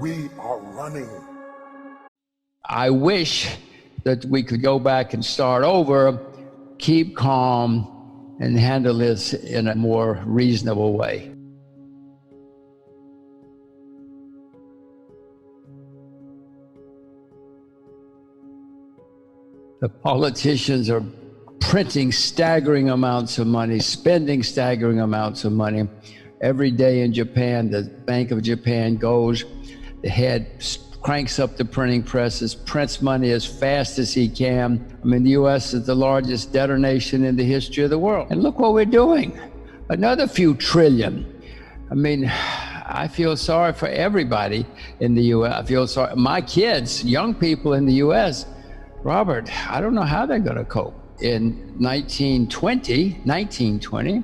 We are running. I wish that we could go back and start over, keep calm, and handle this in a more reasonable way. The politicians are printing staggering amounts of money, spending staggering amounts of money. Every day in Japan, the Bank of Japan goes, the head cranks up the printing presses, prints money as fast as he can. I mean, the U.S. is the largest debtor nation in the history of the world. And look what we're doing, another few trillion. I mean, I feel sorry for everybody in the U.S. I feel sorry, my kids, young people in the U.S., Robert, I don't know how they're going to cope. In 1920,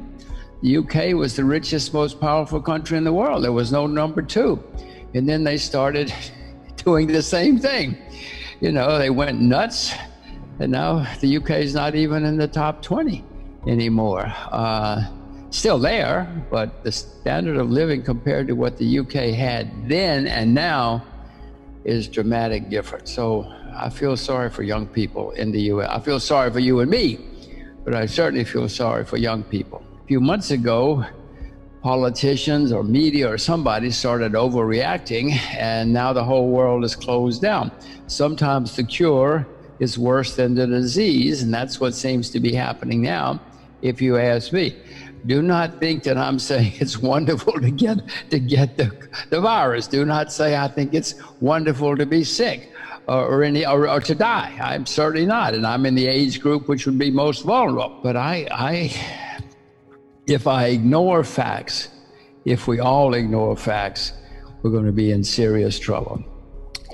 the UK was the richest, most powerful country in the world. There was no number two. And then they started doing the same thing. You know, they went nuts, and now the UK is not even in the top 20 anymore. Still there, but the standard of living compared to what the UK had then and now is dramatic different. So I feel sorry for young people in the U.S. I feel sorry for you and me, but I certainly feel sorry for young people. A few months ago, politicians or media or somebody started overreacting, and now the whole world is closed down. Sometimes the cure is worse than the disease, and that's what seems to be happening now, if you ask me. Do not think that I'm saying it's wonderful to get the virus. Do not say I think it's wonderful to be sick or to die. I'm certainly not, and I'm in the age group which would be most vulnerable. But if I ignore facts, if we all ignore facts, we're going to be in serious trouble.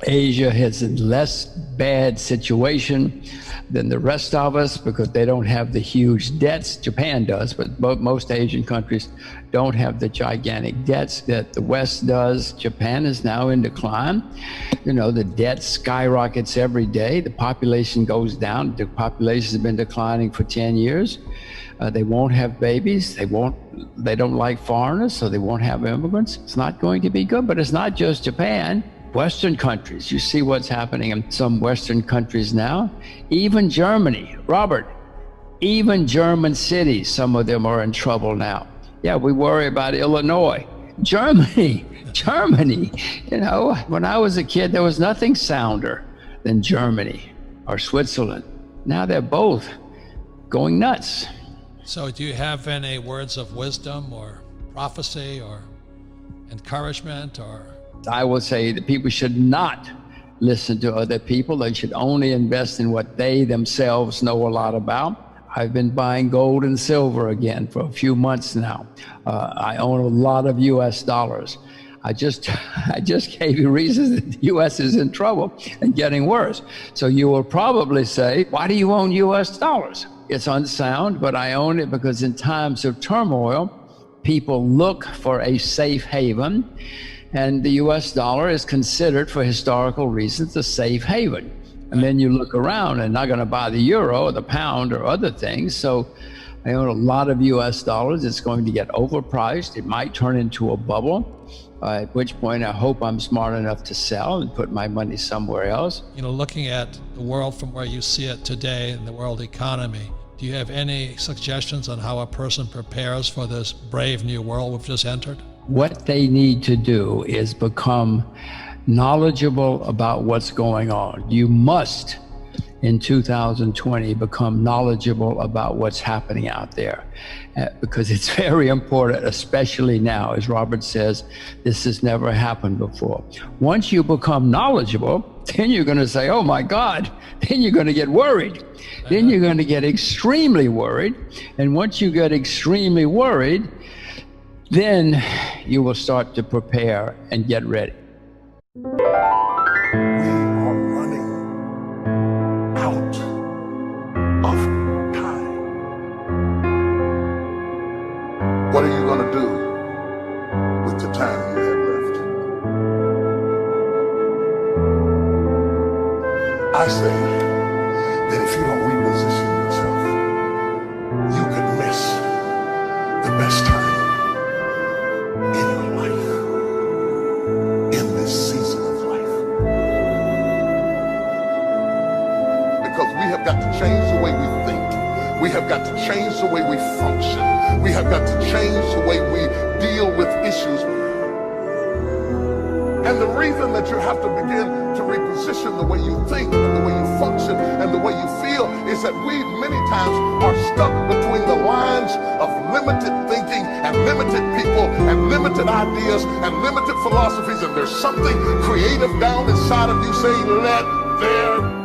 Asia has a less bad situation than the rest of us because they don't have the huge debts. Japan does, but most Asian countries don't have the gigantic debts that the West does. Japan is now in decline. You know, the debt skyrockets every day. The population goes down. The population has been declining for 10 years. They won't have babies. They don't like foreigners, so they won't have immigrants. It's not going to be good, but it's not just Japan. Western countries, you see what's happening in some Western countries now. Even Germany, Robert, even German cities, some of them are in trouble now. Yeah, we worry about Illinois. Germany, you know, when I was a kid, there was nothing sounder than Germany or Switzerland. Now they're both going nuts. So do you have any words of wisdom or prophecy or encouragement or? I will say that people should not listen to other people. They should only invest in what they themselves know a lot about. I've been buying gold and silver again for a few months now. I own a lot of US dollars. I just gave you reasons that the US is in trouble and getting worse. So you will probably say, why do you own US dollars? It's unsound, but I own it because in times of turmoil, people look for a safe haven. And the US dollar is considered, for historical reasons, a safe haven. And then you look around and not going to buy the euro or the pound or other things. So I own a lot of US dollars. It's going to get overpriced. It might turn into a bubble, at which point I hope I'm smart enough to sell and put my money somewhere else. You know, looking at the world from where you see it today in the world economy, do you have any suggestions on how a person prepares for this brave new world we've just entered? What they need to do is become knowledgeable about what's going on. You must, in 2020, become knowledgeable about what's happening out there, because it's very important, especially now. As Robert says, this has never happened before. Once you become knowledgeable, then you're going to say, oh my God, then you're going to get worried. Then you're going to get extremely worried. And once you get extremely worried, then you will start to prepare and get ready. We are running out of time. What are you going to do with the time you have left? I say that if you don't reposition yourself, you could miss the best time in your life in this season. change the way we think. We have got to change the way we function. We have got to change the way we deal with issues. And the reason that you have to begin to reposition the way you think and the way you function and the way you feel is that we many times are stuck between the lines of limited thinking and limited people and limited ideas and limited philosophies, and there's something creative down inside of you saying, let there